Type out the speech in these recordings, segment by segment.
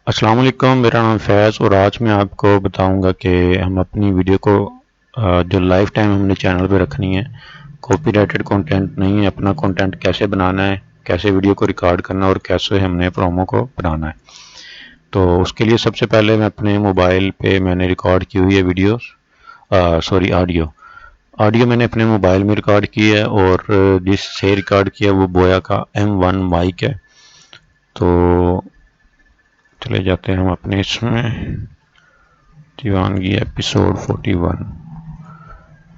अस्सलाम वालेकुम, मेरा नाम फैज़ और आज मैं आपको बताऊंगा कि हम अपनी वीडियो को जो लाइफ टाइम हमने चैनल पे रखनी है, कॉपीराइटेड कंटेंट नहीं है, अपना कंटेंट कैसे बनाना है, कैसे वीडियो को रिकॉर्ड करना है और कैसे हमने प्रोमो को बनाना है। तो उसके लिए सबसे पहले मैं अपने मोबाइल पे मैंने रिकॉर्ड की हुई है वीडियोस, सॉरी ऑडियो। ऑडियो मैंने अपने मोबाइल में रिकॉर्ड की है और जिससे रिकॉर्ड किया वो बोया का M1 माइक है। तो चले जाते हैं हम अपने इसमें दीवानगी एपिसोड 41।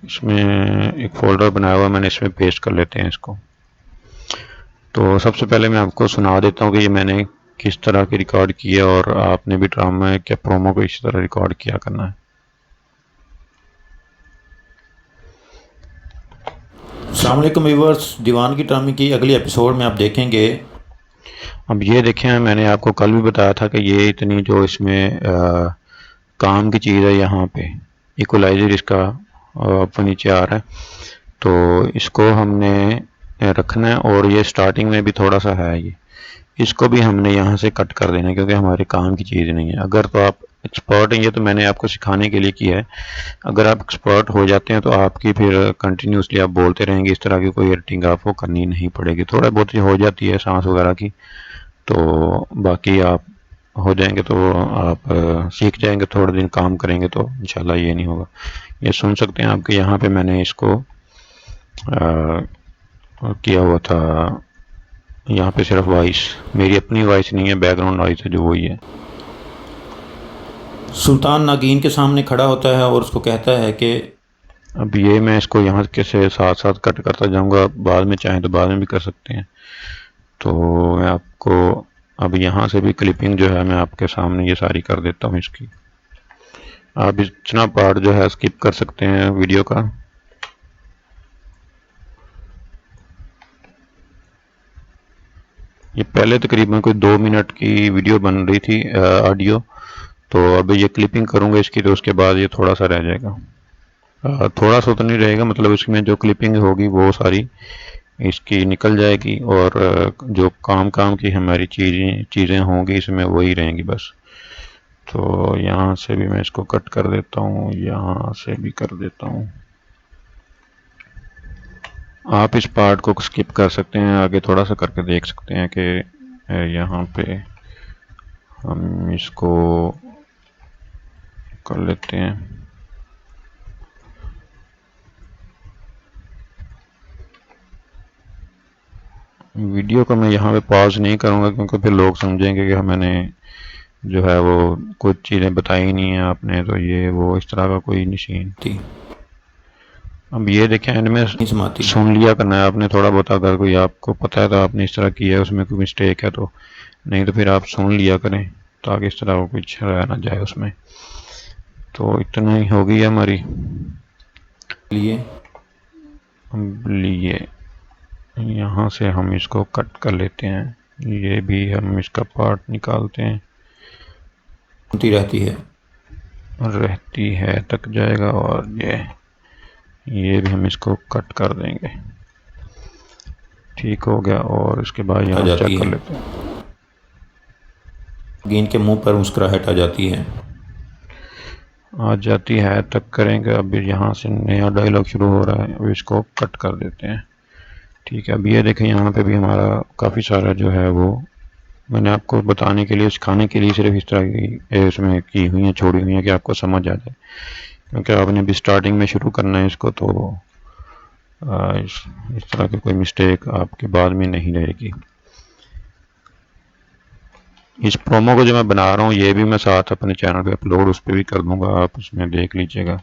इसमें एक फोल्डर बनाया हुआ मैंने, इसमें पेस्ट कर लेते हैं इसको। तो सबसे पहले मैं आपको सुना देता हूँ कि ये मैंने किस तरह की रिकॉर्ड की है और आपने भी ड्रामा है क्या प्रोमो को इसी तरह रिकॉर्ड किया करना है। अस्सलाम वालेकुम व्यूअर्स, दीवान की ड्रामे की अगली एपिसोड में आप देखेंगे। अब ये देखें, मैंने आपको कल भी बताया था कि ये इतनी जो इसमें काम की चीज़ है, यहाँ पे इक्वलाइजर इसका ऊपर नीचे आ रहा है, तो इसको हमने रखना है और ये स्टार्टिंग में भी थोड़ा सा है, ये इसको भी हमने यहाँ से कट कर देना है क्योंकि हमारे काम की चीज़ नहीं है। अगर तो आप एक्सपर्ट हैं, ये तो मैंने आपको सिखाने के लिए किया है, अगर आप एक्सपर्ट हो जाते हैं तो आपकी फिर कंटिन्यूसली आप बोलते रहेंगे, इस तरह की कोई एडिटिंग आपको करनी नहीं पड़ेगी। थोड़ा बहुत ही हो जाती है सांस वगैरह की, तो बाकी आप हो जाएंगे तो आप सीख जाएंगे, थोड़े दिन काम करेंगे तो इंशाल्लाह ये नहीं होगा। ये सुन सकते हैं आपके यहाँ पे मैंने इसको किया हुआ था, यहाँ पे सिर्फ वॉइस, मेरी अपनी वॉइस नहीं है, बैकग्राउंड नॉइस है जो वही है। सुल्तान नागिन के सामने खड़ा होता है और उसको कहता है कि अब ये मैं इसको यहाँ के से साथ साथ कट करता जाऊँगा, बाद में चाहें तो बाद में भी कर सकते हैं। तो मैं आपको अब यहाँ से भी क्लिपिंग जो है मैं आपके सामने ये सारी कर देता हूँ इसकी। आप इतना पार्ट जो है स्किप कर सकते हैं वीडियो का। ये पहले तकरीबन कोई 2 मिनट की वीडियो बन रही थी ऑडियो, तो अब ये क्लिपिंग करूँगा इसकी, तो उसके बाद ये थोड़ा सा रह जाएगा। थोड़ा सा तो नहीं रहेगा, मतलब इसमें जो क्लिपिंग होगी वो सारी इसकी निकल जाएगी और जो काम काम की हमारी चीज़ें होंगी इसमें वही रहेंगी बस। तो यहाँ से भी मैं इसको कट कर देता हूँ, यहाँ से भी कर देता हूँ। आप इस पार्ट को स्किप कर सकते हैं, आगे थोड़ा सा करके देख सकते हैं कि यहाँ पे हम इसको कर लेते हैं। वीडियो को मैं यहाँ पे पॉज नहीं करूँगा क्योंकि फिर लोग समझेंगे कि मैंने जो है वो कुछ चीज़ें बताई नहीं है आपने, तो ये वो इस तरह का कोई निशान थी अब ये देखें एंड में नहीं समाती। सुन लिया करना है आपने थोड़ा बहुत, अगर कोई आपको पता है तो आपने इस तरह किया है, उसमें कोई मिस्टेक है तो, नहीं तो फिर आप सुन लिया करें ताकि इस तरह कुछ रह ना जाए उसमें। तो इतना ही होगी हमारी लिए लिए यहाँ से हम इसको कट कर लेते हैं, ये भी हम इसका पार्ट निकालते हैं, सुनती रहती है तक जाएगा और ये भी हम इसको कट कर देंगे। ठीक हो गया और इसके बाद यहाँ जाती चेक कर है। लेते हैं। नागिन के मुंह पर मुस्कुराहट आ जाती है। आ जाती है तक करेंगे। अब यहाँ से नया डायलॉग शुरू हो रहा है, अब इसको कट कर देते हैं। ठीक है, अब ये देखें यहाँ पे भी हमारा काफ़ी सारा जो है वो मैंने आपको बताने के लिए, सिखाने के लिए सिर्फ इस तरह की इसमें की हुई है, छोड़ी हुई है कि आपको समझ आ जाए, क्योंकि आपने भी स्टार्टिंग में शुरू करना है इसको, तो इस तरह की कोई मिस्टेक आपके बाद में नहीं रहेगी। इस प्रोमो को जो मैं बना रहा हूँ ये भी मैं साथ अपने चैनल पे अपलोड उस पर भी कर दूंगा, आप उसमें देख लीजिएगा।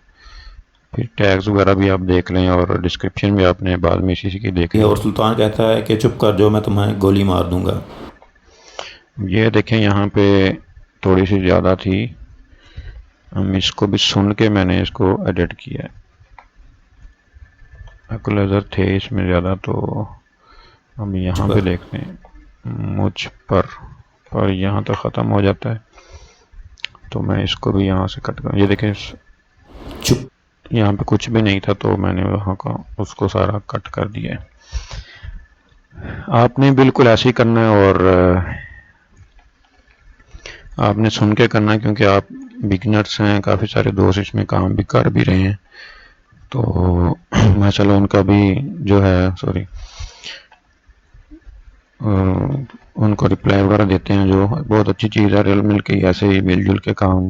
फिर टैग्स वगैरह भी आप देख लें और डिस्क्रिप्शन भी आपने बाद में इसी की देख ली। और सुल्तान कहता है कि चुप कर, जो मैं तुम्हें गोली मार दूंगा। ये देखें यहाँ पे थोड़ी सी ज़्यादा थी, हम इसको भी सुन के मैंने इसको एडिट किया है। इक्वलाइजर थे इसमें ज़्यादा, तो हम यहाँ पे देखते हैं मुझ पर यहाँ तक ख़त्म हो जाता है, तो मैं इसको भी यहाँ से कट कर, ये देखें चुप। यहाँ पे कुछ भी नहीं था तो मैंने वहाँ का उसको सारा कट कर दिया है। आपने बिल्कुल ऐसे ही करना है और आपने सुन के करना है क्योंकि आप बिगिनर्स हैं, काफ़ी सारे दोस्त इसमें काम भी कर भी रहे हैं, तो मैं चलो उनका भी जो है उनको रिप्लाई वगैरह देते हैं। जो बहुत अच्छी चीज़ है, रिल मिल के ऐसे ही मिलजुल के काम,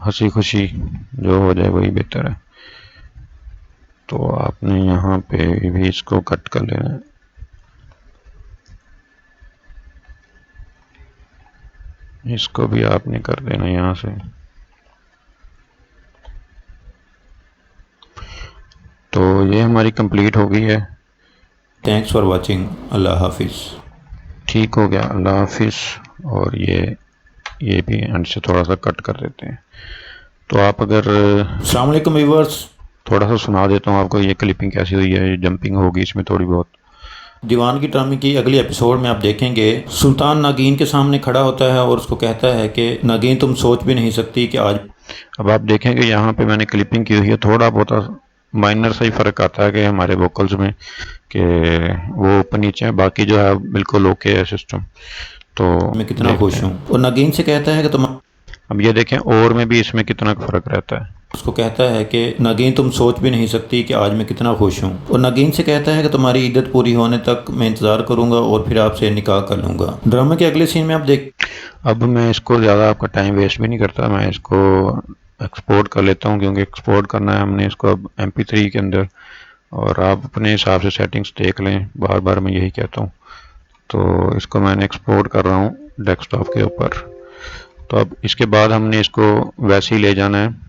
हंसी खुशी जो हो जाए वही बेहतर है। तो आपने यहाँ पे भी इसको कट कर लेना है। इसको भी आपने कर देना यहाँ से। तो ये हमारी कंप्लीट हो गई है। Thanks for watching. अल्लाह हाफिज़। ठीक हो गया, अल्लाह हाफिज़। और ये भी एंड से थोड़ा सा कट कर देते हैं। तो आप अगर अस्सलाम वालेकुम व्यूअर्स। थोड़ा सा सुना देता हूँ आपको ये क्लिपिंग कैसी हुई है, ये जंपिंग होगी इसमें थोड़ी बहुत। दीवान की ड्रामे की अगली एपिसोड में आप देखेंगे सुल्तान नागिन के सामने खड़ा होता है और उसको कहता है कि नागिन तुम सोच भी नहीं सकती कि आज। अब आप देखेंगे यहाँ पे मैंने क्लिपिंग की हुई है, थोड़ा बहुत माइनर सा ही फ़र्क आता है कि हमारे वोकल्स में कि वो ऊपर नीचे है, बाकी जो है बिल्कुल ओके है सिस्टम। तो मैं कितना खुश हूँ। और नागिन से कहता है कि तुम। अब ये देखें और में भी इसमें कितना फ़र्क रहता है। उसको कहता है कि नागिन तुम सोच भी नहीं सकती कि आज मैं कितना खुश हूँ। और नागिन से कहता है कि तुम्हारी इद्दत पूरी होने तक मैं इंतज़ार करूँगा और फिर आपसे निकाह कर लूँगा। ड्रामे के अगले सीन में आप देख। अब मैं इसको ज़्यादा आपका टाइम वेस्ट भी नहीं करता, मैं इसको एक्सपोर्ट कर लेता हूँ क्योंकि एक्सपोर्ट करना है हमने इसको अब MP3 के अंदर। और आप अपने हिसाब से सेटिंग्स देख लें, बार बार मैं यही कहता हूँ। तो इसको मैंने एक्सपोर्ट कर रहा हूँ डेस्कटॉप के ऊपर। तो अब इसके बाद हमने इसको वैसे ही ले जाना है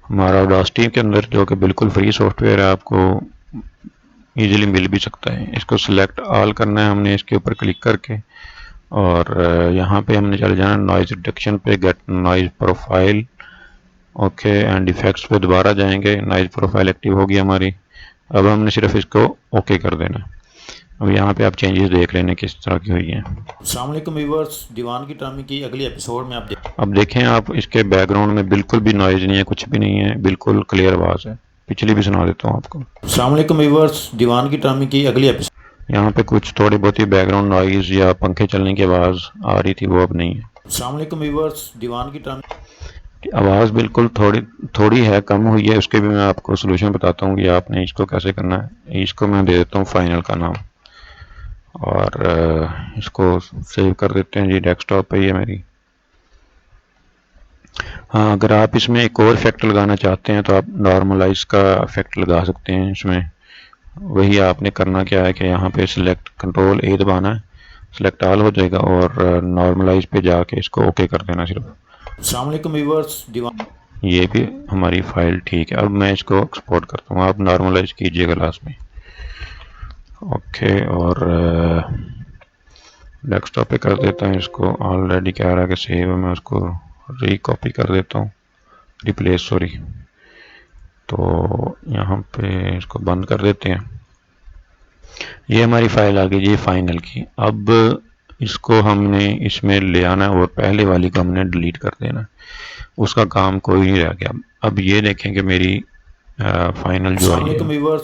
हमारा ऑडासिटी के अंदर, जो कि बिल्कुल फ्री सॉफ्टवेयर है, आपको इजीली मिल भी सकता है। इसको सिलेक्ट ऑल करना है हमने इसके ऊपर क्लिक करके, और यहाँ पे हमने चले जाना नॉइज़ रिडक्शन पे, get noise profile, okay, and effects पे दोबारा जाएंगे। नॉइज़ प्रोफाइल एक्टिव होगी हमारी। अब हमने सिर्फ इसको ओके कर देना। अब यहाँ पे आप चेंजेस देख लेने किस तरह की हुई हैं। अस्सलाम वालेकुम व्यूअर्स, दीवान की ड्रामे की अगली एपिसोड में आप अब देखें आप, इसके बैकग्राउंड में बिल्कुल भी नॉइज़ नहीं है, कुछ भी नहीं है, बिल्कुल क्लियर आवाज़ है। पिछली भी सुना देता हूँ आपको। अस्सलाम वालेकुम व्यूअर्स, दीवान की ड्रामे की अगली एपिसोड। यहाँ पे कुछ थोड़ी बहुत ही बैकग्राउंड नॉइज़ या पंखे चलने की आवाज़ आ रही थी, वो अब नहीं है। अस्सलाम वालेकुम व्यूअर्स, दीवान की ड्रामे आवाज़ बिल्कुल थोड़ी है, कम हुई है। उसके भी मैं आपको सोल्यूशन बताता हूँ कि आपने इसको कैसे करना है। इसको मैं दे देता हूँ फाइनल का नाम, और इसको सेव कर देते हैं जी। डेस्कटॉप पे ही है मेरी। हाँ, अगर आप इसमें एक और इफेक्ट लगाना चाहते हैं तो आप नॉर्मलाइज का इफेक्ट लगा सकते हैं इसमें। वही आपने करना क्या है कि यहाँ पे सिलेक्ट कंट्रोल A दबाना है, सिलेक्ट ऑल हो जाएगा, और नॉर्मलाइज पे जाके इसको ओके कर देना सिर्फ। अस्सलाम वालेकुम व्यूअर्स, दीवान। ये भी हमारी फाइल ठीक है। अब मैं इसको एक्सपोर्ट करता हूँ, आप नॉर्मलाइज कीजिएगा लास्ट में, ओके। और डेस्कटॉप पे कर देता हूँ इसको। ऑलरेडी कह रहा है कि सेव है, मैं उसको रिकॉपी कर देता हूँ, रिप्लेस सॉरी। तो यहाँ पे इसको बंद कर देते हैं। ये हमारी फाइल आ गई जी फाइनल की। अब इसको हमने इसमें ले आना है और पहले वाली को हमने डिलीट कर देना। उसका काम कोई नहीं रह गया। अब ये देखें कि मेरी फाइनल जो आई है,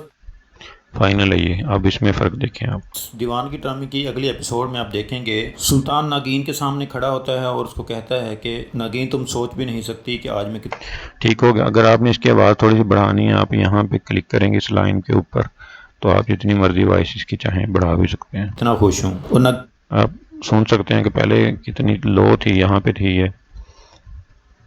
फाइनल है ये। अब इसमें फ़र्क देखें आप। दीवान की ड्रामे की अगली एपिसोड में आप देखेंगे सुल्तान नागिन के सामने खड़ा होता है और उसको कहता है कि नागिन तुम सोच भी नहीं सकती कि आज मैं ठीक हो गया। अगर आपने इसकी आवाज़ थोड़ी सी बढ़ानी है, आप यहाँ पे क्लिक करेंगे इस लाइन के ऊपर, तो आप जितनी मर्जी वॉइस इसकी चाहें बढ़ा भी सकते हैं। कितना खुश हूँ। और आप सुन सकते हैं कि पहले कितनी लो थी, यहाँ पे थी ये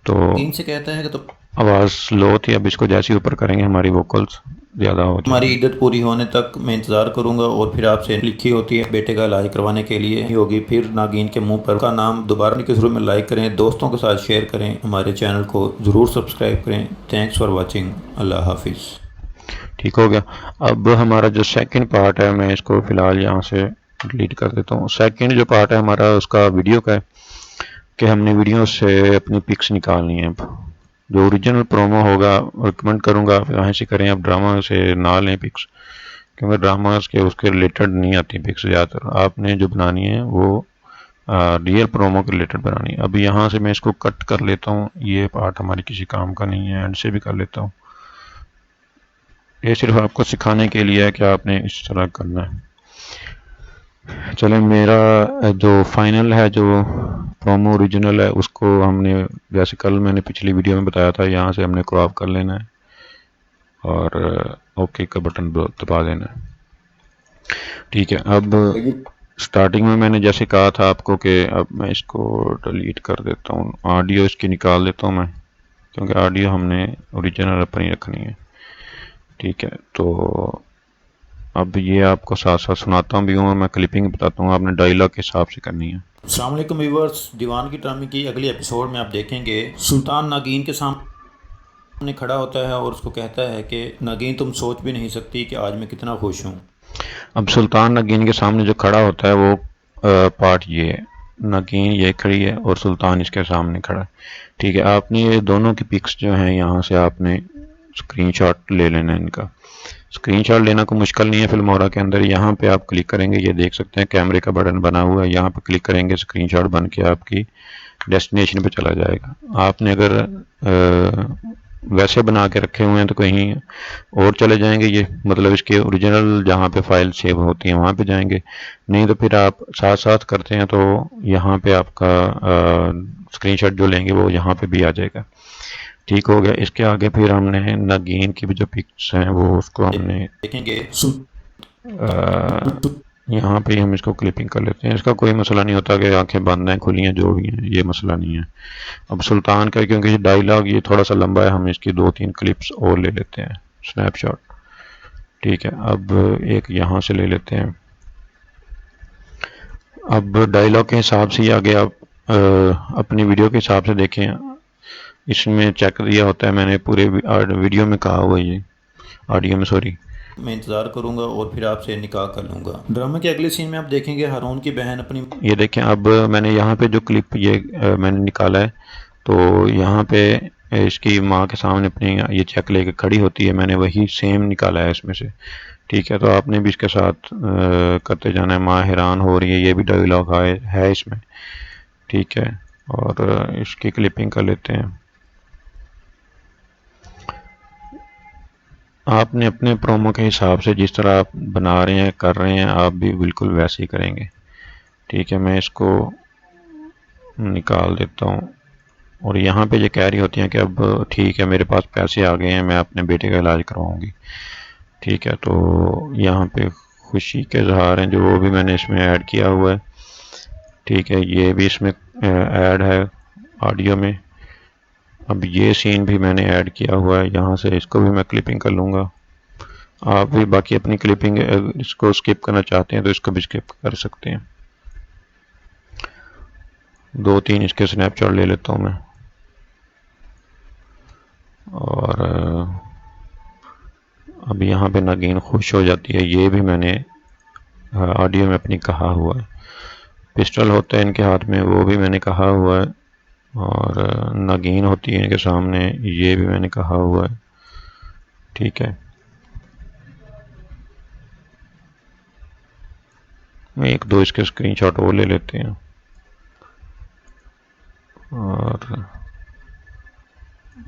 तो नागिन से कहता है कि तुम आवाज़ लो थी। अब इसको जैसे ऊपर करेंगे हमारी वोकल्स ज़्यादा हो हमारी जाएंगी। इद्दत पूरी होने तक मैं इंतज़ार करूंगा और फिर आपसे लिखी होती है बेटे का इलाज करवाने के लिए होगी। फिर नागिन के मुंह पर का नाम दोबारा के शुरू में लाइक करें, दोस्तों के साथ शेयर करें, हमारे चैनल को ज़रूर सब्सक्राइब करें। Thanks for watching. अल्लाह हाफिज़। ठीक हो गया। अब हमारा जो सेकंड पार्ट है, मैं इसको फ़िलहाल यहाँ से डिलीट कर देता हूँ। सेकंड जो पार्ट है हमारा उसका वीडियो का है कि हमने वीडियो से अपनी पिक्स निकालनी है। अब जो ओरिजिनल प्रोमो होगा, रिकमेंड करूँगा आप यहाँ से करें। आप ड्रामा से ना लें पिक्स, क्योंकि ड्रामास के उसके रिलेटेड नहीं आती पिक्स ज़्यादातर। आपने जो बनानी है वो रियल प्रोमो के रिलेटेड बनानी है। अब यहाँ से मैं इसको कट कर लेता हूँ, ये पार्ट हमारी किसी काम का नहीं है। एंड से भी कर लेता हूँ। ये सिर्फ आपको सिखाने के लिए है कि आपने इस तरह करना है। चलें, मेरा जो फाइनल है जो प्रोमो ओरिजिनल है उसको हमने जैसे कल मैंने पिछली वीडियो में बताया था, यहाँ से हमने क्रॉप कर लेना है और ओके का बटन दबा देना है। ठीक है, अब स्टार्टिंग में मैंने जैसे कहा था आपको कि अब मैं इसको डिलीट कर देता हूँ, ऑडियो इसकी निकाल देता हूँ मैं, क्योंकि ऑडियो हमने ओरिजिनल अपनी रखनी है। ठीक है, तो अब ये आपको साथ साथ सुनाता भी हूँ और मैं क्लिपिंग बताता हूँ, आपने डायलॉग के हिसाब से करनी है। अस्सलाम वालेकुम व्यूअर्स, दीवान की ड्रामे की अगली एपिसोड में आप देखेंगे सुल्तान नागीन के सामने खड़ा होता है और उसको कहता है कि नागीन तुम सोच भी नहीं सकती कि आज मैं कितना खुश हूँ। अब सुल्तान नगीन के सामने जो खड़ा होता है वो पार्ट ये है, नगीन ये खड़ी है और सुल्तान इसके सामने खड़ा है। ठीक है, आपने ये दोनों की पिक्स जो हैं यहाँ से आपने स्क्रीनशॉट ले लेना है इनका। स्क्रीनशॉट लेना कोई मुश्किल नहीं है फिल्मोरा के अंदर, यहाँ पे आप क्लिक करेंगे, ये देख सकते हैं कैमरे का बटन बना हुआ है, यहाँ पे क्लिक करेंगे स्क्रीनशॉट बन के आपकी डेस्टिनेशन पे चला जाएगा। आपने अगर वैसे बना के रखे हुए हैं तो कहीं और चले जाएंगे, ये मतलब इसके ओरिजिनल जहाँ पे फाइल सेव होती है वहाँ पे जाएंगे, नहीं तो फिर आप साथ साथ करते हैं तो यहाँ पे आपका स्क्रीनशॉट जो लेंगे वो यहाँ पे भी आ जाएगा। ठीक हो गया, इसके आगे फिर हमने नगीन की भी जो पिक्स हैं वो उसको हमने देखेंगे यहाँ पे हम इसको क्लिपिंग कर लेते हैं। इसका कोई मसला नहीं होता कि आंखें बंद हैं खुली हैं जो भी हैं, ये मसला नहीं है। अब सुल्तान का क्योंकि डायलॉग ये थोड़ा सा लंबा है, हम इसकी 2-3 क्लिप्स और ले लेते हैं स्नैपशॉट। ठीक है, अब एक यहाँ से ले लेते हैं। अब डायलॉग के हिसाब से ही आगे आप अपनी वीडियो के हिसाब से देखें, इसमें चेक दिया होता है, मैंने पूरे वीडियो में कहा हुआ ये ऑडियो में, सॉरी। मैं इंतज़ार करूंगा और फिर आपसे निकाह कर लूंगा। ड्रामे के अगले सीन में आप देखेंगे हारून की बहन अपनी, ये देखें, अब मैंने यहाँ पे जो क्लिप ये मैंने निकाला है, तो यहाँ पे इसकी माँ के सामने अपनी ये चेक लेके खड़ी होती है, मैंने वही सेम निकाला है इसमें से। ठीक है, तो आपने भी इसके साथ करते जाना है। माँ हैरान हो रही है, ये भी डायलॉग है इसमें। ठीक है, और इसकी क्लिपिंग कर लेते हैं। आपने अपने प्रोमो के हिसाब से जिस तरह आप बना रहे हैं कर रहे हैं, आप भी बिल्कुल वैसे ही करेंगे। ठीक है, मैं इसको निकाल देता हूँ और यहाँ पे ये कह रही होती हैं कि अब ठीक है मेरे पास पैसे आ गए हैं, मैं अपने बेटे का इलाज करवाऊँगी। ठीक है, तो यहाँ पे खुशी के इजहार हैं जो वो भी मैंने इसमें ऐड किया हुआ है। ठीक है, ये भी इसमें ऐड है ऑडियो में। अब ये सीन भी मैंने ऐड किया हुआ है, यहाँ से इसको भी मैं क्लिपिंग कर लूँगा। आप भी बाकी अपनी क्लिपिंग इसको स्किप करना चाहते हैं तो इसको भी स्किप कर सकते हैं। 2-3 इसके स्नैपशॉट ले लेता हूँ मैं और अब यहाँ पे नगीन खुश हो जाती है, ये भी मैंने ऑडियो में अपनी कहा हुआ है। पिस्टल होता है इनके हाथ में, वो भी मैंने कहा हुआ है, और नगीन होती है इनके सामने, ये भी मैंने कहा हुआ है। ठीक है, मैं 1-2 इसके स्क्रीनशॉट और ले लेते हैं और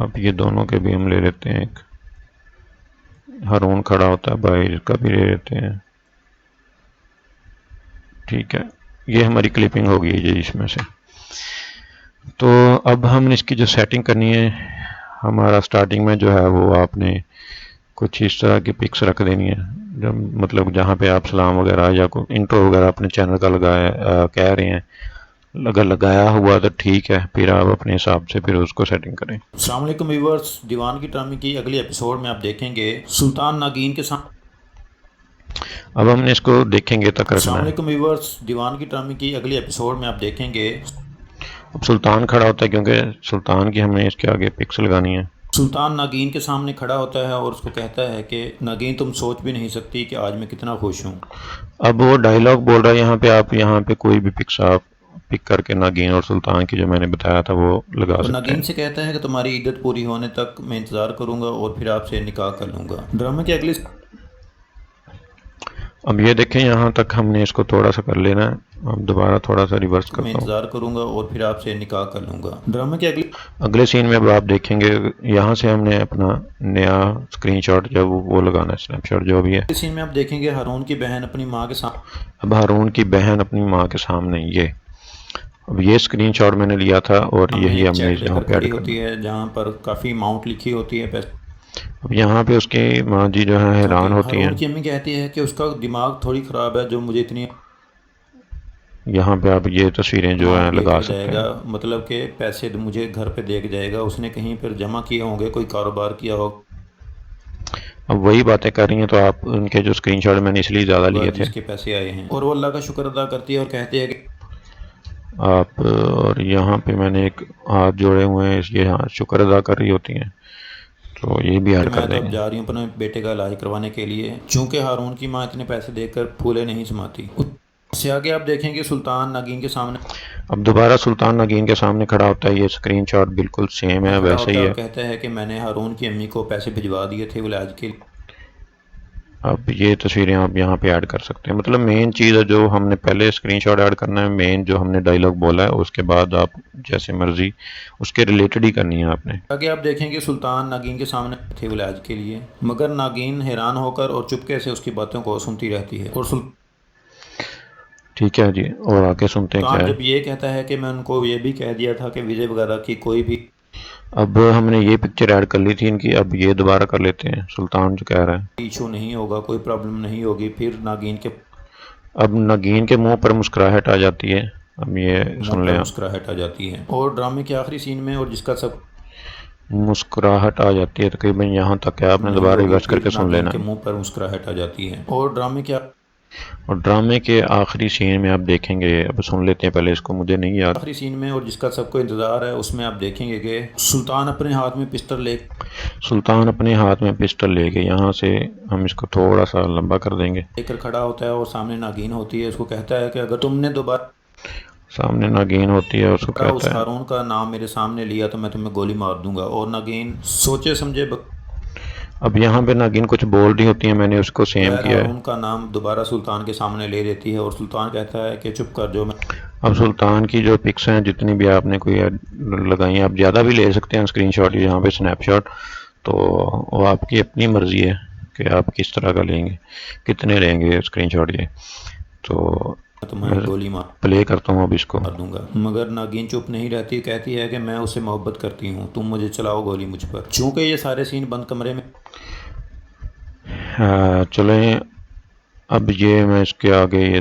अब ये दोनों के भी हम ले लेते हैं। एक हारून खड़ा होता है भाई, इसका भी ले लेते हैं। ठीक है, ये हमारी क्लिपिंग होगी जी इसमें से। तो अब हमने इसकी जो सेटिंग करनी है, हमारा स्टार्टिंग में जो है वो आपने कुछ इस तरह की पिक्स रख देनी है, जब मतलब जहाँ पे आप सलाम वगैरह या कोई इंट्रो वगैरह अपने चैनल का लगाया कह रहे हैं, अगर लगाया हुआ तो ठीक है, फिर आप अपने हिसाब से फिर उसको सेटिंग करें। अस्सलाम वालेकुम व्यूअर्स, दीवान की ड्रामे की अगली एपिसोड में आप देखेंगे सुल्तान नागीन के सामने, अब हमने इसको देखेंगे तक रखना अस्सलाम है। वालेकुम व्यूअर्स, दीवान की ड्रामे की अगली एपिसोड में आप देखेंगे अब सुल्तान खड़ा होता है क्योंकि सुल्तान की हमने इसके आगे पिक्स लगानी है। सुल्तान नागीन के सामने खड़ा होता है और उसको कहता है कि नागीन तुम सोच भी नहीं सकती कि आज मैं कितना खुश हूँ। अब वो डायलॉग बोल रहा है यहाँ पे, आप यहाँ पे कोई भी पिक्स आप पिक करके नागीन और सुल्तान की जो मैंने बताया था वो लगा और सकते नागीन हैं। से कहता है कि तुम्हारी इद्दत पूरी होने तक मैं इंतज़ार करूंगा और फिर आपसे निकाह कर लूंगा। ड्रामे के अगले अब ये देखें, यहाँ तक हमने इसको थोड़ा सा कर लेना है। अब दोबारा थोड़ा सा रिवर्स मैं करता हूँ। इंतज़ार करूंगा और फिर आपसे निकाह कर लूंगा। ड्रामे के अगले सीन में अब आप देखेंगे यहाँ से हमने अपना नया स्क्रीनशॉट जो वो लगाना है, स्नैपशॉट जो भी है। अगले सीन में आप देखेंगे हारून की बहन अपनी माँ के सामने, अब हारून की बहन अपनी माँ के सामने, ये अब ये स्क्रीनशॉट मैंने लिया था और यही हमें हमने चेक यहाँ देकर पे खड़ी ऐड करना। होती है जहाँ पर काफ़ी अमाउंट लिखी होती है पैसे अब यहाँ पे उसकी माँ जी जो है हैरान की। होती हैं। हारून की अम्मी कहती है कि उसका दिमाग थोड़ी ख़राब है जो मुझे इतनी यहाँ पे आप ये तस्वीरें जो हैं अमाउंट लगा लेकर सकते जाएगा, हैं। मतलब कि पैसे मुझे घर पे दे के जाएगा, उसने कहीं पर जमा किए होंगे, कोई कारोबार किया अब वही बातें कर रही हैं तो आप उनके जो स्क्रीनशॉट मैंने इसलिए ज़्यादा होगा लिए थे। जिसके पैसे आए हैं, और वो अल्लाह का शुक्र अदा करती है और कहती है कि आप और यहाँ पे मैंने एक हाथ जोड़े हुए हैं, ये हाँ शुक्र अदा कर रही होती हैं, तो ये भी ऐड कर मैं तो अब देंगे। जा रही हूँ अपने बेटे का इलाज करवाने के लिए, चूंकि हारून की माँ इतने पैसे देकर फूले नहीं समाती। उससे आगे आप देखेंगे सुल्तान नगीन के सामने अब दोबारा सुल्तान नगीन के सामने खड़ा होता है, ये स्क्रीनशॉट बिल्कुल सेम है, खड़ा वैसे होता ही है और है। कहता है कि मैंने हारून की अम्मी को पैसे भिजवा दिए थे इलाज के लिए। अब ये तस्वीरें आप यहाँ पे ऐड कर सकते हैं, मतलब मेन चीज़ है जो हमने पहले स्क्रीनशॉट ऐड करना है, मेन जो हमने डायलॉग बोला है उसके बाद आप जैसे मर्जी उसके रिलेटेड ही करनी है आपने। आगे आप देखेंगे सुल्तान नागिन के सामने थे इलाज के लिए, मगर नागिन हैरान होकर और चुपके से उसकी बातों को सुनती रहती है। और ठीक है जी, और आगे सुनते हैं क्या सुल्तान है। जब ये कहता है कि मैं उनको ये भी कह दिया था कि वीज़े वगैरह की कोई भी अब हमने ये पिक्चर ऐड कर ली थी इनकी, अब ये दोबारा कर लेते हैं, सुल्तान जो कह रहा है। इशू नहीं होगा, कोई प्रॉब्लम नहीं होगी, फिर नागिन के अब नगीन के मुंह पर मुस्कुराहट आ जाती है, अब ये मुंह सुन पर लें आप। मुस्कुराहट आ जाती है। और ड्रामे के आखिरी सीन में, और जिसका सब मुस्कुराहट आ जाती है तकरीबन यहाँ तक है, आपने नहीं दोबारा होगी, रिवर्स फिर करके सुन नागिन लेना के है। मुंह पर मुस्कुराहट आ जाती है। और ड्रामे के और ड्रामे के आखिरी सीन में आप देखेंगे, अब सुन लेते हैं पहले इसको, मुझे नहीं याद। आखिरी सीन में, और जिसका सबको इंतज़ार है, उसमें आप देखेंगे कि सुल्तान अपने हाथ में पिस्टल सुल्तान अपने हाथ में पिस्टल लेके, यहाँ से हम इसको थोड़ा सा लंबा कर देंगे। लेकर खड़ा होता है और सामने नागिन होती है। उसको कहता है कि अगर तुमने दोबारा सामने नागिन होती है, उसको उस कहता है। हारून का नाम मेरे सामने लिया तो मैं तुम्हें गोली मार दूंगा। और नागिन सोचे समझे अब यहाँ पे नागिन कुछ बोल रही होती है, मैंने उसको सेम बगैर किया है। हारून का नाम दोबारा सुल्तान के सामने ले देती है, और सुल्तान कहता है कि चुप कर, जो मैं अब सुल्तान की जो पिक्स हैं जितनी भी आपने कोई लगाई हैं, आप ज़्यादा भी ले सकते हैं स्क्रीनशॉट, यहाँ पे स्नैपशॉट, तो वो आपकी अपनी मर्ज़ी है कि आप किस तरह का लेंगे, कितने लेंगे स्क्रीनशॉट ये। तो तुम्हें मैं गोली मार प्ले करता हूँ अब इसको। दूंगा। मगर नागिन चुप नहीं रहती, कहती है कि मैं उससे मोहब्बत करती हूँ, तुम मुझे चलाओ गोली मुझ पर। चूंकि ये सारे सीन बंद कमरे में चलें, अब ये मैं इसके आगे ये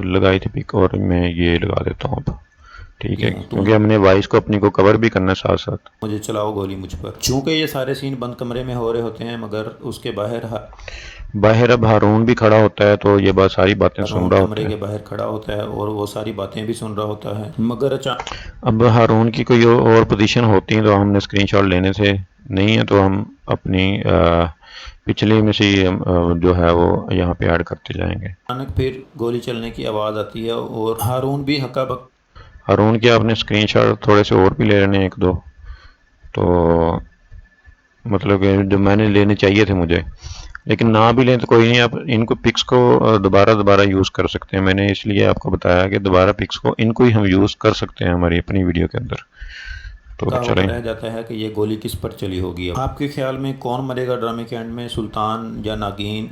लगाई थी पिक और मैं ये लगा देता हूँ अब, ठीक है, हूँ, तुम क्योंकि हमने वॉइस को अपनी को कवर भी करना है साथ साथ। मुझे चलाओ गोली मुझ पर। चूंकि ये सारे सीन बंद कमरे में हो रहे होते हैं, मगर उसके बाहर बाहर अब हारून भी खड़ा होता है, तो ये बात सारी बातें सुन हारून रहा कमरे होता के है। बाहर खड़ा होता है और वो सारी बातें भी सुन रहा होता है। मगर अचानक अब हारून की कोई और पोजीशन होती है तो हमने स्क्रीनशॉट लेने थे, नहीं है तो हम अपनी पिछले में से ही जो है वो यहाँ पे ऐड करते जाएंगे। फिर गोली चलने की आवाज़ आती है और हारून भी हक्का बक हारून के आपने स्क्रीनशॉट थोड़े से और भी ले लेने एक दो, तो मतलब कि जो मैंने लेने चाहिए थे मुझे, लेकिन ना भी लें तो कोई नहीं, आप इनको पिक्स को दोबारा दोबारा यूज़ कर सकते हैं। मैंने इसलिए आपको बताया कि दोबारा पिक्स को इनको ही हम यूज़ कर सकते हैं हमारी अपनी वीडियो के अंदर। तो का होकर चलें, रह जाता है कि ये गोली किस पर चली होगी। अब आपके ख्याल में कौन मरेगा ड्रामे के एंड में, सुल्तान या नागिन?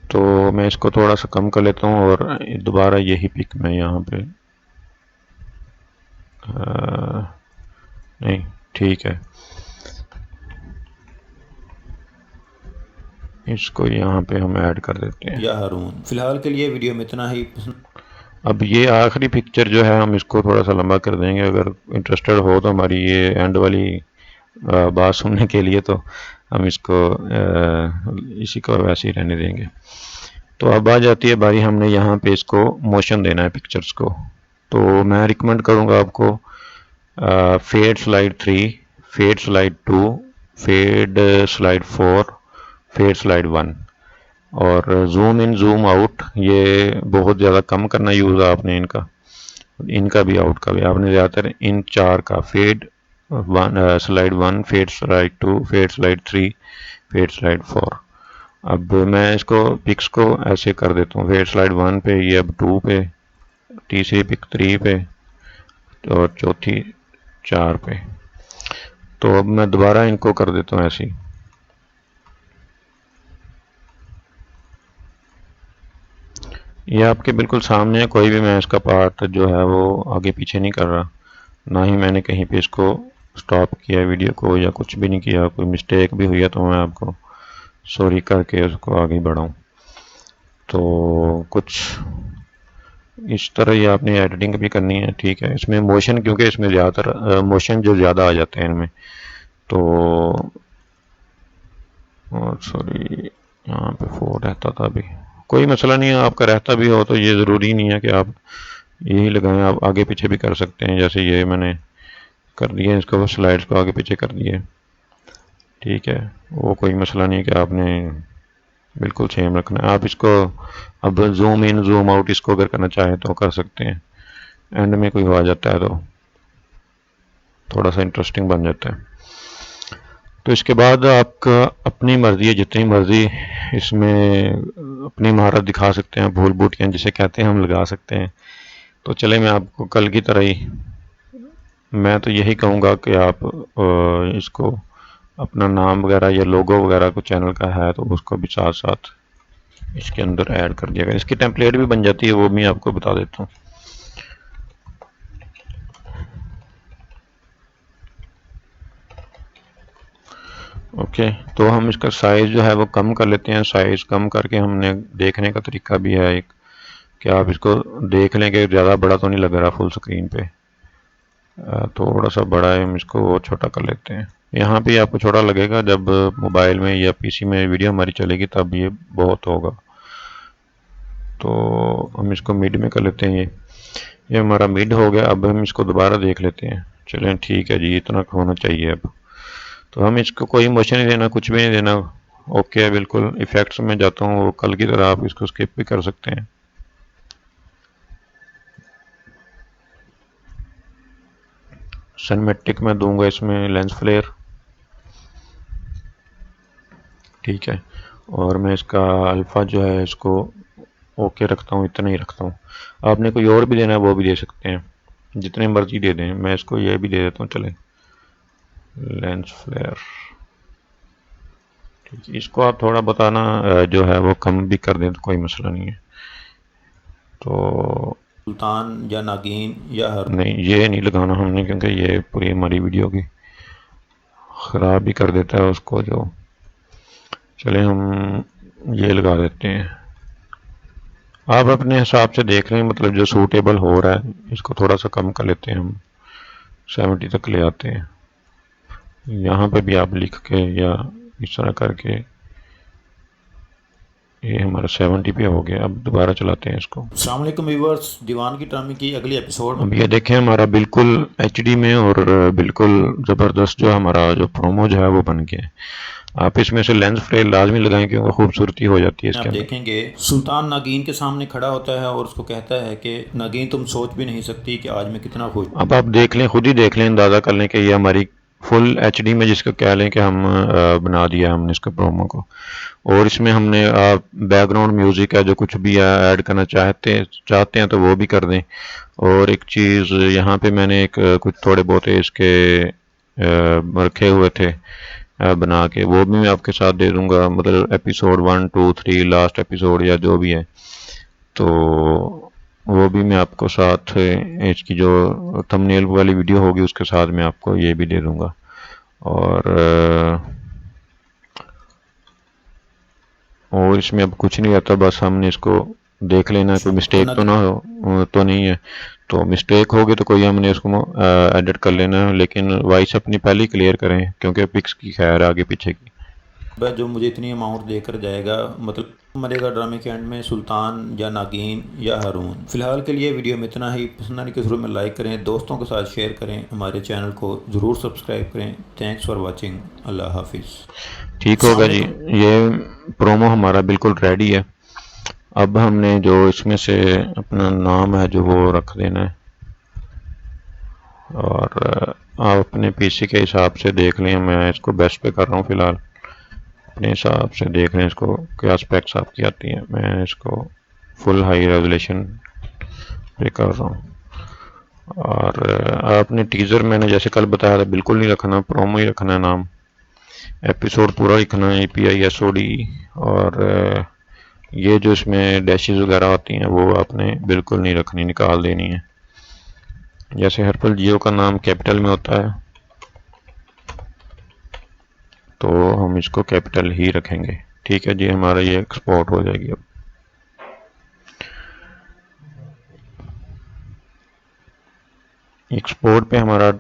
तो मैं इसको थोड़ा सा कम कर लेता हूँ और दोबारा यही पिक मैं यहाँ पे नहीं, ठीक है, इसको यहाँ पे हम ऐड कर देते हैं। या हारून? फिलहाल के लिए वीडियो में इतना ही। अब ये आखिरी पिक्चर जो है हम इसको थोड़ा सा लंबा कर देंगे, अगर इंटरेस्टेड हो तो हमारी ये एंड वाली बात सुनने के लिए, तो हम इसको इसी को वैसे ही रहने देंगे। तो अब आ जाती है बारी, हमने यहाँ पे इसको मोशन देना है पिक्चर्स को। तो मैं रिकमेंड करूँगा आपको fade slide 3, fade slide 2, fade slide 4, fade slide 1, और जूम इन जूम आउट ये बहुत ज़्यादा कम करना यूज़ आपने इनका, इनका भी आउट का भी आपने ज़्यादातर इन चार का, fade 1 slide 1, fade slide 2, fade slide 3, fade slide 4। अब मैं इसको पिक्स को ऐसे कर देता हूँ, फेड स्लाइड 1 पे, ये अब 2 पे, तीसरी पिक 3 पे, और चौथी 4 पे। तो अब मैं दोबारा इनको कर देता हूँ ऐसे ही। ये आपके बिल्कुल सामने है, कोई भी मैं इसका पार्ट जो है वो आगे पीछे नहीं कर रहा, ना ही मैंने कहीं पे इसको स्टॉप किया वीडियो को या कुछ भी नहीं किया। कोई मिस्टेक भी हुई है तो मैं आपको सॉरी करके उसको आगे बढ़ाऊँ। तो कुछ इस तरह ही आपने एडिटिंग भी करनी है, ठीक है। इसमें मोशन, क्योंकि इसमें ज़्यादातर मोशन जो ज़्यादा आ जाते हैं इनमें, तो और सॉरी यहाँ पे 4 रहता था, अभी कोई मसला नहीं है। आपका रहता भी हो तो ये ज़रूरी नहीं है कि आप यही लगाएं, आप आगे पीछे भी कर सकते हैं। जैसे ये मैंने कर दिया, इसको स्लाइड्स को आगे पीछे कर दिए, ठीक है। वो कोई मसला नहीं है कि आपने बिल्कुल सेम रखना है। आप इसको अब जूम इन जूम आउट इसको अगर करना चाहें तो कर सकते हैं। एंड में कोई आ जाता है तो थोड़ा सा इंटरेस्टिंग बन जाता है। तो इसके बाद आपका अपनी मर्जी है, जितनी मर्जी इसमें अपनी महारत दिखा सकते हैं, भूल बूटियाँ जिसे कहते हैं हम लगा सकते हैं। तो चले, मैं आपको कल की तरह ही मैं तो यही कहूँगा कि आप इसको अपना नाम वगैरह या लोगो वगैरह को चैनल का है तो उसको भी साथ साथ इसके अंदर ऐड कर दिया गया। इसकी टेम्पलेट भी बन जाती है, वो भी आपको बता देता हूँ। ओके, तो हम इसका साइज़ जो है वो कम कर लेते हैं। साइज़ कम करके हमने देखने का तरीका भी है एक, कि आप इसको देख लें कि ज़्यादा बड़ा तो नहीं लग रहा फुल स्क्रीन पे, थोड़ा सा बड़ा है, हम इसको और छोटा कर लेते हैं। यहाँ पे आपको छोटा लगेगा, जब मोबाइल में या पीसी में वीडियो हमारी चलेगी तब ये बहुत होगा। तो हम इसको मिड में कर लेते हैं। ये हमारा मिड हो गया। अब हम इसको दोबारा देख लेते हैं। चलें, ठीक है जी, इतना होना चाहिए अब। तो हम इसको कोई मोशन नहीं देना, कुछ भी नहीं देना, ओके है बिल्कुल। इफेक्ट्स में जाता हूँ, वो कल की तरह आप इसको स्किप भी कर सकते हैं। सिनेमैटिक में दूंगा इसमें लेंस फ्लेयर, ठीक है। और मैं इसका अल्फ़ा जो है इसको ओके रखता हूँ, इतना ही रखता हूँ। आपने कोई और भी देना है वो भी दे सकते हैं, जितने मर्जी दे दें। मैं इसको ये भी दे देता हूँ, चले, लेंस फ्लेयर, ठीक है। इसको आप थोड़ा बताना जो है वो कम भी कर दें तो कोई मसला नहीं है। तो सुल्तान या नागिन या हर नहीं, ये नहीं लगाना हमने, क्योंकि ये पूरी हमारी वीडियो की ख़राब भी कर देता है उसको जो। चले, हम ये लगा देते हैं। आप अपने हिसाब से देख लें, मतलब जो सूटेबल हो रहा है। इसको थोड़ा सा कम कर लेते हैं, हम 70 तक ले आते हैं। यहाँ पे भी आप लिख के या इस तरह करके, ये हमारा 70 पे हो गया। अब दोबारा चलाते हैं इसको। अस्सलाम वालेकुम व्यूअर्स, दीवान की ड्रामे की अगली एपिसोड अब ये देखें, हमारा बिल्कुल एचडी में और बिल्कुल ज़बरदस्त जो हमारा जो प्रोमो जो है वो बन गया है। आप इसमें से लेंस फ्लेयर लाजमी लगाएं, क्योंकि खूबसूरती हो जाती है आप इसके अंदर। देखेंगे सुल्तान नागिन के सामने खड़ा होता है और उसको कहता है कि नागिन तुम सोच भी नहीं सकती कि आज मैं कितना खुश। अब आप देख लें, खुद ही देख लें, अंदाज़ा कर लें कि ये हमारी फुल एचडी में, जिसको कह लें कि हम बना दिया हमने इसके प्रोमो को। और इसमें हमने बैकग्राउंड म्यूज़िक है, जो कुछ भी ऐड करना चाहते हैं तो वो भी कर दें। और एक चीज़ यहाँ पे मैंने एक कुछ थोड़े बहुत इसके रखे हुए थे बना के, वो भी मैं आपके साथ दे दूंगा। मतलब एपिसोड 1 2 3 लास्ट एपिसोड या जो भी है, तो वो भी मैं आपको साथ इसकी जो थंबनेल वाली वीडियो होगी उसके साथ मैं आपको ये भी दे दूंगा। और इसमें अब कुछ नहीं रहता, बस हमने इसको देख लेना, कोई मिस्टेक तो ना हो तो नहीं है। तो मिस्टेक होगी तो कोई हमने उसको एडिट कर लेना है, लेकिन वॉइस अपनी पहले ही क्लियर करें, क्योंकि पिक्स की खैर आगे पीछे की। वह जो मुझे इतनी अमाउंट देकर जाएगा, मतलब मरेगा ड्रामे के एंड में सुल्तान या नागिन या हारून। फिलहाल के लिए वीडियो में इतना ही। पसंद आने के ज़रूर में लाइक करें, दोस्तों के साथ शेयर करें, हमारे चैनल को ज़रूर सब्सक्राइब करें। Thanks for watching. अल्लाह हाफिज़। ठीक होगा जी, ये प्रोमो हमारा बिल्कुल रेडी है। अब हमने जो इसमें से अपना नाम है जो वो रख देना है, और आप अपने पीसी के हिसाब से देख लें। मैं इसको बेस्ट पे कर रहा हूँ फ़िलहाल, अपने हिसाब से देख लें इसको क्या स्पेक्स आपकी आती हैं। मैं इसको फुल हाई रेजोल्यूशन पे कर रहा हूँ। और आपने टीज़र मैंने जैसे कल बताया था बिल्कुल नहीं रखना, प्रोमो ही रखना है नाम। एपिसोड पूरा लिखना है, API SOD, और ये जो इसमें डैशेस वगैरह होती हैं वो आपने बिल्कुल नहीं रखनी, निकाल देनी है। जैसे हर पल जियो का नाम कैपिटल में होता है तो हम इसको कैपिटल ही रखेंगे। ठीक है जी, हमारा ये एक्सपोर्ट हो जाएगी। अब एक्सपोर्ट पे हमारा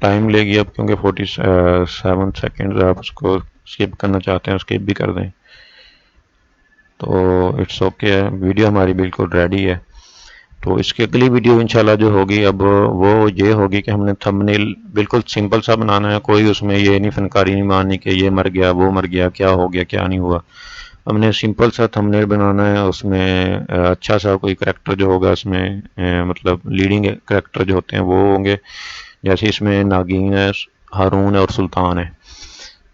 टाइम लेगी अब, क्योंकि 47 सेकेंड आप उसको स्किप करना चाहते हैं स्किप भी कर दें तो इट्स ओके है। वीडियो हमारी बिल्कुल रेडी है। तो इसकी अगली वीडियो इंशाल्लाह जो होगी अब वो ये होगी कि हमने थंबनेल बिल्कुल सिंपल सा बनाना है। कोई उसमें ये नहीं फनकारी नहीं माननी कि ये मर गया वो मर गया, क्या हो गया क्या नहीं हुआ। हमने सिंपल सा थंबनेल बनाना है। उसमें अच्छा सा कोई करैक्टर जो होगा उसमें मतलब लीडिंग करैक्टर जो होते हैं वो होंगे। जैसे इसमें नागिन है, हारून है और सुल्तान है।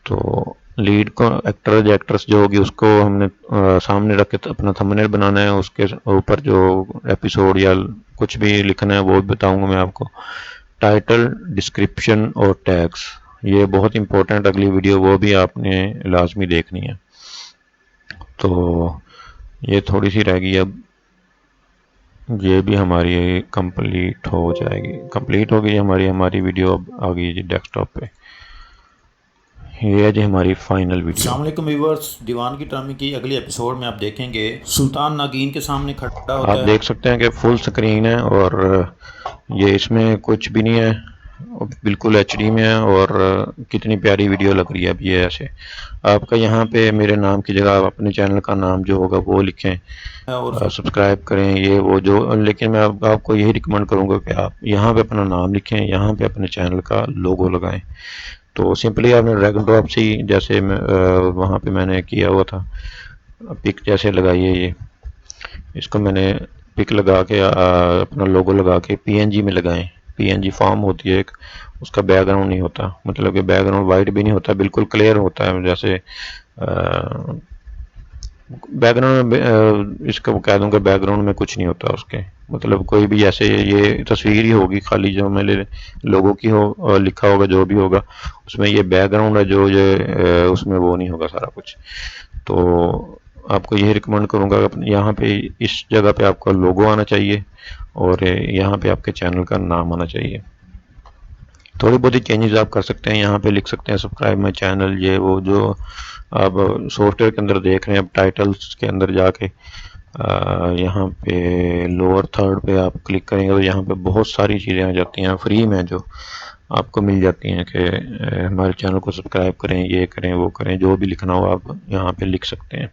तो लीड को एक्टर या एक्ट्रेस जो होगी उसको हमने सामने रख के अपना थंबनेल बनाना है। उसके ऊपर जो एपिसोड या कुछ भी लिखना है वो भी बताऊंगा मैं आपको। टाइटल, डिस्क्रिप्शन और टैग्स, ये बहुत इंपॉर्टेंट अगली वीडियो वो भी आपने लाजमी देखनी है। तो ये थोड़ी सी रहेगी अब, ये भी हमारी कंप्लीट हो जाएगी। कंप्लीट हो गई हमारी वीडियो। अब आ गई जी डेस्कटॉप पे। ये है जी हमारी फाइनल वीडियो। अस्सलाम वालेकुम व्यूअर्स, दीवानगी ड्रामे की अगले एपिसोड में आप देखेंगे सुल्तान नागिन के सामने खड़ा आप होता है। देख सकते हैं कि फुल स्क्रीन है और ये इसमें कुछ भी नहीं है, बिल्कुल एचडी में है। और कितनी प्यारी वीडियो लग रही है। अब ये ऐसे आपका यहाँ पे मेरे नाम की जगह आप अपने चैनल का नाम जो होगा वो लिखें, और सब्सक्राइब करें ये वो जो। लेकिन मैं आपको यही रिकमेंड करूँगा कि आप यहाँ पे अपना नाम लिखें, यहाँ पे अपने चैनल का लोगो लगाएं। तो सिंपली आपने ड्रैग एंड ड्रॉप से जैसे वहाँ पे मैंने किया हुआ था पिक जैसे लगाइए। ये इसको मैंने पिक लगा के अपना लोगो लगा के पीएनजी में लगाएं। पीएनजी फॉर्म होती है एक, उसका बैकग्राउंड नहीं होता, मतलब कि बैकग्राउंड वाइट भी नहीं होता, बिल्कुल क्लियर होता है। जैसे बैकग्राउंड में इसका कह दूंगा बैकग्राउंड में कुछ नहीं होता उसके, मतलब कोई भी जैसे ये तस्वीर ही होगी खाली जो मेरे लोगों की हो और लिखा होगा जो भी होगा उसमें। ये बैकग्राउंड है जो ये उसमें वो नहीं होगा सारा कुछ। तो आपको यही रिकमेंड करूंगा यहाँ पे इस जगह पे आपका लोगो आना चाहिए और यहाँ पे आपके चैनल का नाम आना चाहिए। थोड़ी बहुत ही चेंजेस आप कर सकते हैं, यहाँ पे लिख सकते हैं सब्सक्राइब माई चैनल, ये वो जो आप सॉफ्टवेयर के अंदर देख रहे हैं। अब टाइटल्स के अंदर जाके यहाँ पे लोअर थर्ड पे आप क्लिक करेंगे तो यहाँ पे बहुत सारी चीज़ें आ जाती हैं फ्री में जो आपको मिल जाती हैं कि हमारे चैनल को सब्सक्राइब करें, ये करें वो करें, जो भी लिखना हो आप यहाँ पे लिख सकते हैं।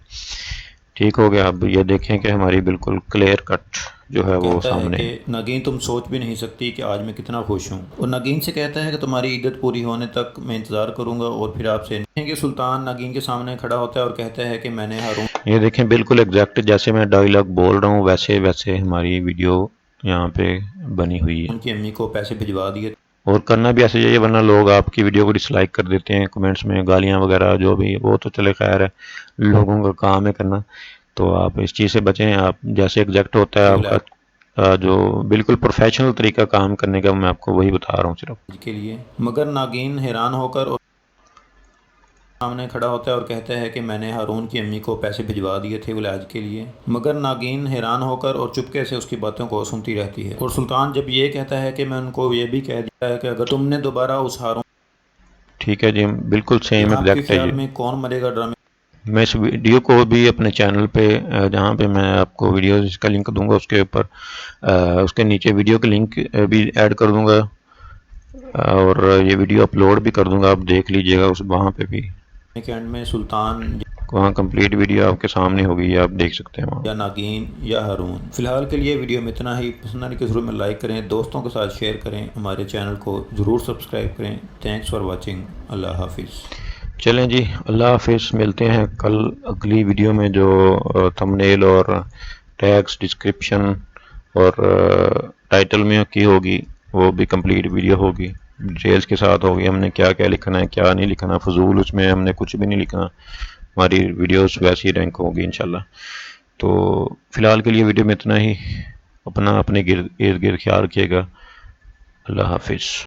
ठीक हो गया। अब ये देखें कि हमारी बिल्कुल क्लियर कट जो है वो कहता है सामने कि नागिन तुम सोच भी नहीं सकती कि आज मैं कितना खुश हूँ। और नागिन से कहता है कि तुम्हारी इद्दत पूरी होने तक मैं इंतज़ार करूँगा और फिर आपसे कि सुल्तान नागिन के सामने खड़ा होता है और कहता है कि मैंने हारून ये देखें बिल्कुल एग्जैक्ट जैसे मैं डायलॉग बोल रहा हूँ वैसे वैसे हमारी वीडियो यहाँ पे बनी हुई है। उनकी अम्मी को पैसे भिजवा दिए। और करना भी ऐसे चाहिए, वरना लोग आपकी वीडियो को डिसलाइक कर देते हैं कमेंट्स में, गालियाँ वगैरह जो भी, वो तो चले खैर है, लोगों का काम है करना। तो आप इस चीज़ से बचें। आप जैसे एग्जैक्ट होता है आपका जो बिल्कुल प्रोफेशनल तरीका काम करने का, मैं आपको वही बता रहा हूँ सिर्फ। के लिए मगर नागिन हैरान होकर और सामने खड़ा होता है और कहता है कि मैंने हारून की अम्मी को पैसे भिजवा दिए थे इलाज के लिए। मगर नागिन हैरान होकर और चुपके से उसकी बातों को सुनती रहती है। और सुल्तान जब ये कहता है कि मैं उनको ये भी कह दिया है कि अगर तुमने दोबारा उस हारून, ठीक है जी, बिल्कुल सेम आपके एग्जैक्ट है ख्याल जी। में कौन मरेगा ड्रामे। मैं इस वीडियो को भी अपने चैनल पे जहाँ पे मैं आपको वीडियो इसका लिंक दूंगा उसके ऊपर उसके नीचे वीडियो की लिंक भी ऐड कर दूंगा और ये वीडियो अपलोड भी कर दूंगा, आप देख लीजिएगा उस वहाँ पे भी। के एंड में सुल्तान वहाँ कंप्लीट वीडियो आपके सामने होगी, आप देख सकते हैं वहाँ। या नागिन या हारून। फिलहाल के लिए वीडियो में इतना ही। पसंद आने के ज़रूर में लाइक करें, दोस्तों के साथ शेयर करें, हमारे चैनल को ज़रूर सब्सक्राइब करें। Thanks for watching. अल्लाह हाफिज़। चलें जी, अल्लाह हाफिज़। मिलते हैं कल अगली वीडियो में जो थंबनेल और टैग्स, डिस्क्रिप्शन और टाइटल में की होगी वो भी कंप्लीट वीडियो होगी, डिटेल्स के साथ होगी। हमने क्या क्या लिखना है क्या नहीं लिखना, फजूल उसमें हमने कुछ भी नहीं लिखना। हमारी वीडियोस वैसी ही रैंक होगी इंशाल्लाह। तो फ़िलहाल के लिए वीडियो में इतना ही। अपना अपने इर्द गिर्द ख्याल रखिएगा। अल्लाह हाफिज़।